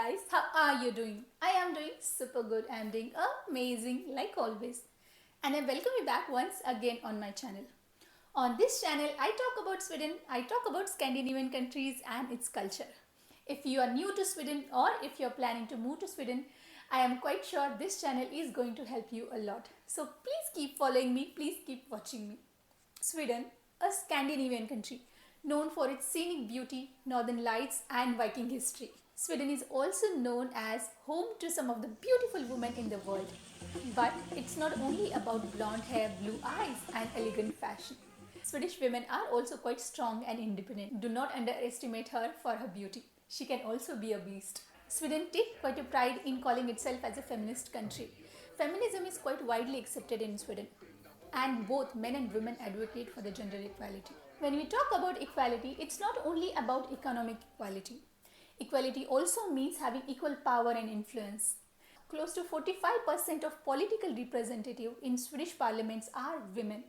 guys, how are you doing? I am doing super good. I am doing amazing like always. And I welcome you back once again on my channel. On this channel, I talk about Sweden, I talk about Scandinavian countries and its culture. If you are new to Sweden or if you are planning to move to Sweden, I am quite sure this channel is going to help you a lot. So please keep following me, please keep watching me. Sweden, a Scandinavian country known for its scenic beauty, northern lights and Viking history. Sweden is also known as home to some of the beautiful women in the world. But it's not only about blonde hair, blue eyes and elegant fashion. Swedish women are also quite strong and independent. Do not underestimate her for her beauty. She can also be a beast. Sweden takes quite a pride in calling itself as a feminist country. Feminism is quite widely accepted in Sweden, and both men and women advocate for the gender equality. When we talk about equality, it's not only about economic equality. Equality also means having equal power and influence. Close to 45% of political representatives in Swedish parliaments are women.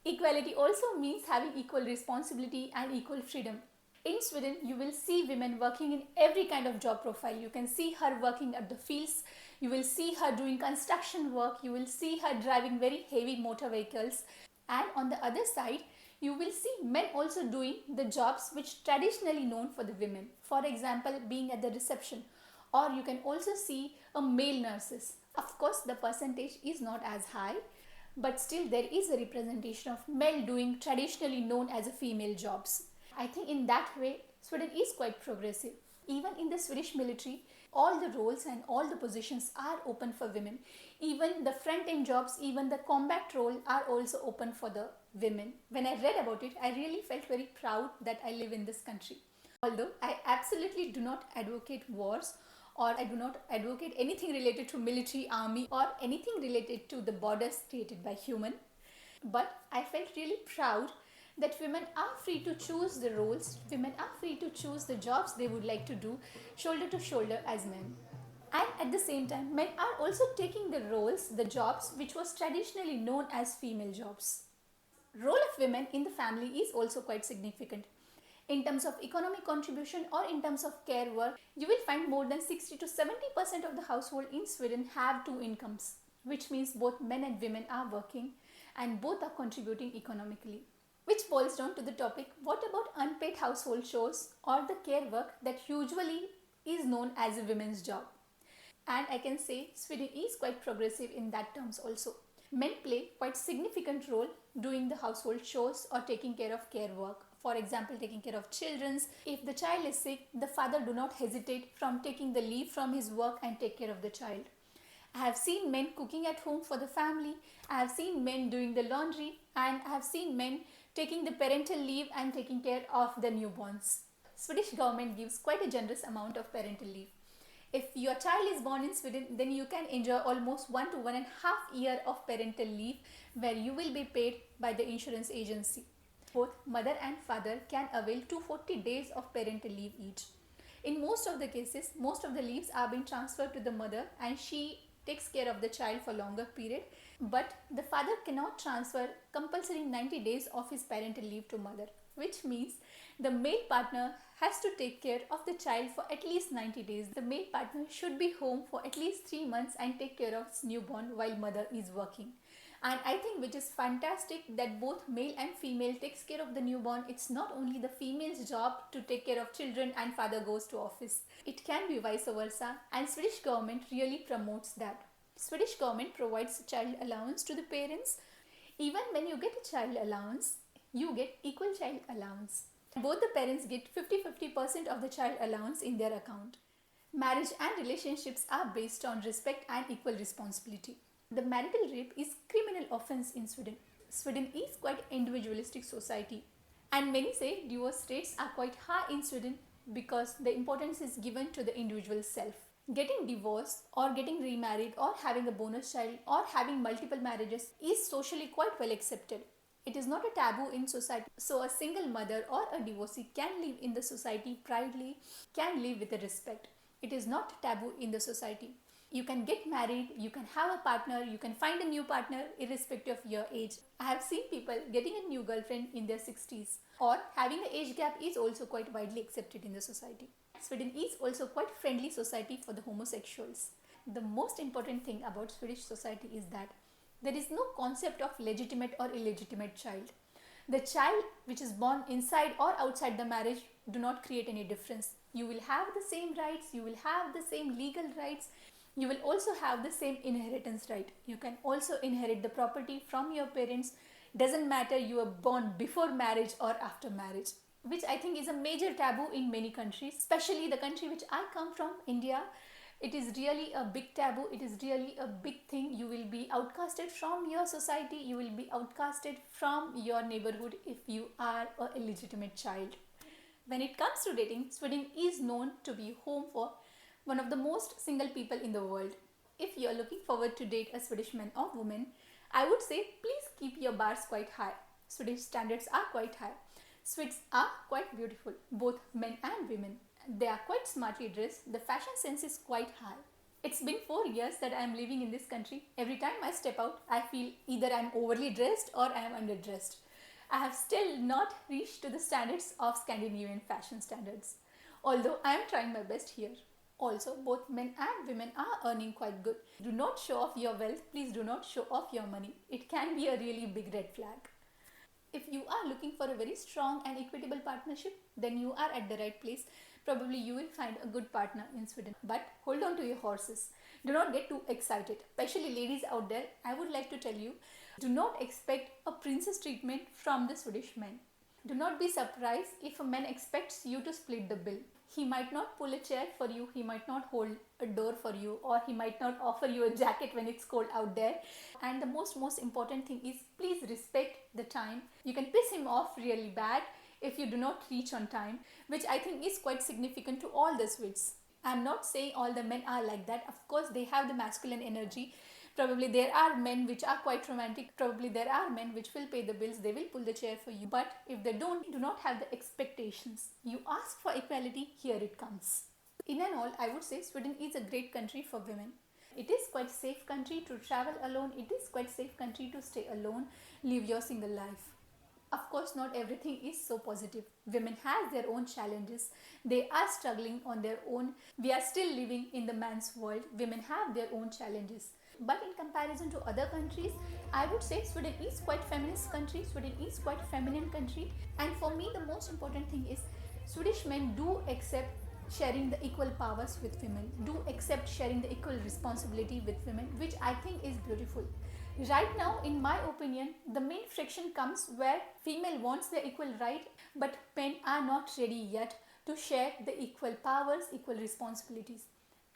Equality also means having equal responsibility and equal freedom. In Sweden, you will see women working in every kind of job profile. You can see her working at the fields, you will see her doing construction work, you will see her driving very heavy motor vehicles. And on the other side, you will see men also doing the jobs which traditionally known for the women. For example, being at the reception, or you can also see a male nurses. Of course, the percentage is not as high, but still there is a representation of male doing traditionally known as a female jobs. I think in that way, Sweden is quite progressive. Even in the Swedish military, all the roles and all the positions are open for women. Even the front-end jobs, even the combat role are also open for the women. When I read about it, I really felt very proud that I live in this country. Although I absolutely do not advocate wars, or I do not advocate anything related to military, army or anything related to the borders created by human. But I felt really proud that women are free to choose the roles, women are free to choose the jobs they would like to do shoulder to shoulder as men. And at the same time, men are also taking the roles, the jobs which was traditionally known as female jobs. Role of women in the family is also quite significant. In terms of economic contribution or in terms of care work, you will find more than 60 to 70% of the household in Sweden have two incomes, which means both men and women are working and both are contributing economically. Which boils down to the topic, what about unpaid household chores or the care work that usually is known as a women's job? And I can say Sweden is quite progressive in that terms also. Men play quite significant role doing the household chores or taking care of care work. For example, taking care of children. If the child is sick, the father do not hesitate from taking the leave from his work and take care of the child. I have seen men cooking at home for the family. I have seen men doing the laundry, and I have seen men taking the parental leave and taking care of the newborns. Swedish government gives quite a generous amount of parental leave. If your child is born in Sweden, then you can enjoy almost 1 to 1.5 years of parental leave where you will be paid by the insurance agency. Both mother and father can avail 240 days of parental leave each. In most of the cases, most of the leaves are being transferred to the mother and she takes care of the child for longer period, but the father cannot transfer compulsory 90 days of his parental leave to mother, which means the male partner has to take care of the child for at least 90 days. The male partner should be home for at least 3 months and take care of his newborn while mother is working. And I think which is fantastic that both male and female takes care of the newborn. It's not only the female's job to take care of children and father goes to office. It can be vice versa, and Swedish government really promotes that. Swedish government provides child allowance to the parents. Even when you get a child allowance, you get equal child allowance. Both the parents get 50% of the child allowance in their account. Marriage and relationships are based on respect and equal responsibility. The marital rape is criminal offense in Sweden. Sweden is quite individualistic society, and many say divorce rates are quite high in Sweden because the importance is given to the individual self. Getting divorced or getting remarried or having a bonus child or having multiple marriages is socially quite well accepted. It is not a taboo in society, so a single mother or a divorcee can live in the society proudly, can live with respect. It is not taboo in the society. You can get married, you can have a partner, you can find a new partner irrespective of your age. I have seen people getting a new girlfriend in their 60s, or having an age gap is also quite widely accepted in the society. Sweden is also quite friendly society for the homosexuals. The most important thing about Swedish society is that there is no concept of legitimate or illegitimate child. The child which is born inside or outside the marriage do not create any difference. You will have the same rights, you will have the same legal rights, you will also have the same inheritance right. You can also inherit the property from your parents. Doesn't matter you were born before marriage or after marriage, which I think is a major taboo in many countries, especially the country which I come from, India. It is really a big taboo. It is really a big thing. You will be outcasted from your society. You will be outcasted from your neighborhood if you are an illegitimate child. When it comes to dating, Sweden is known to be home for one of the most single people in the world. If you are looking forward to date a Swedish man or woman, I would say please keep your bars quite high. Swedish standards are quite high. Swedes are quite beautiful, both men and women. They are quite smartly dressed. The fashion sense is quite high. It's been 4 years that I am living in this country. Every time I step out, I feel either I am overly dressed or I am underdressed. I have still not reached to the standards of Scandinavian fashion standards, although I am trying my best here. Also, both men and women are earning quite good. Do not show off your wealth. Please do not show off your money. It can be a really big red flag. If you are looking for a very strong and equitable partnership, then you are at the right place. Probably you will find a good partner in Sweden. But hold on to your horses. Do not get too excited. Especially ladies out there, I would like to tell you, do not expect a princess treatment from the Swedish men. Do not be surprised if a man expects you to split the bill. He might not pull a chair for you, he might not hold a door for you, or he might not offer you a jacket when it's cold out there. And the most important thing is, please respect the time. You can piss him off really bad if you do not reach on time, which I think is quite significant to all the Swedes. I'm not saying all the men are like that. Of course, they have the masculine energy. Probably there are men which are quite romantic. Probably there are men which will pay the bills. They will pull the chair for you. But if they do not have the expectations. You ask for equality, here it comes. In and all, I would say Sweden is a great country for women. It is quite safe country to travel alone. It is quite safe country to stay alone, live your single life. Of course, not everything is so positive. Women have their own challenges. They are struggling on their own. We are still living in the man's world. Women have their own challenges. But in comparison to other countries, I would say Sweden is quite feminist country. Sweden is quite feminine country. And for me, the most important thing is Swedish men do accept sharing the equal powers with women, do accept sharing the equal responsibility with women, which I think is beautiful. Right now, in my opinion, the main friction comes where female wants the equal right, but men are not ready yet to share the equal powers, equal responsibilities.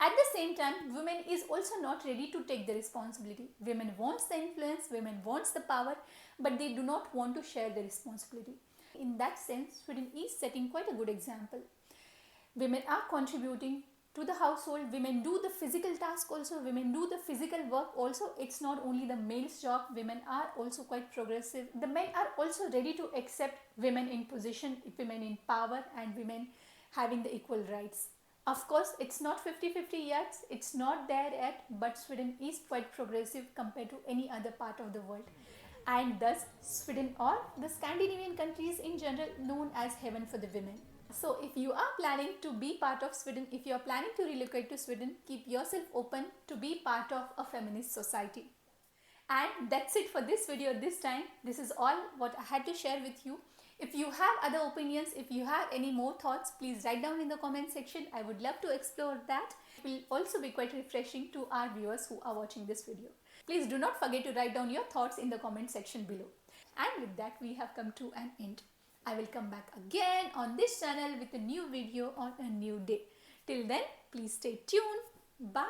At the same time, women is also not ready to take the responsibility. Women wants the influence, women wants the power, but they do not want to share the responsibility. In that sense, Sweden is setting quite a good example. Women are contributing to the household. Women do the physical task also. Women do the physical work also. It's not only the male's job. Women are also quite progressive. The men are also ready to accept women in position, women in power, and women having the equal rights. Of course, it's not 50-50 yet. It's not there yet, but Sweden is quite progressive compared to any other part of the world. And thus, Sweden or the Scandinavian countries in general known as heaven for the women. So if you are planning to be part of Sweden, if you are planning to relocate to Sweden, keep yourself open to be part of a feminist society. And that's it for this video this time. This is all what I had to share with you. If you have other opinions, if you have any more thoughts, please write down in the comment section. I would love to explore that. It will also be quite refreshing to our viewers who are watching this video. Please do not forget to write down your thoughts in the comment section below. And with that, we have come to an end. I will come back again on this channel with a new video on a new day. Till then, please stay tuned. Bye.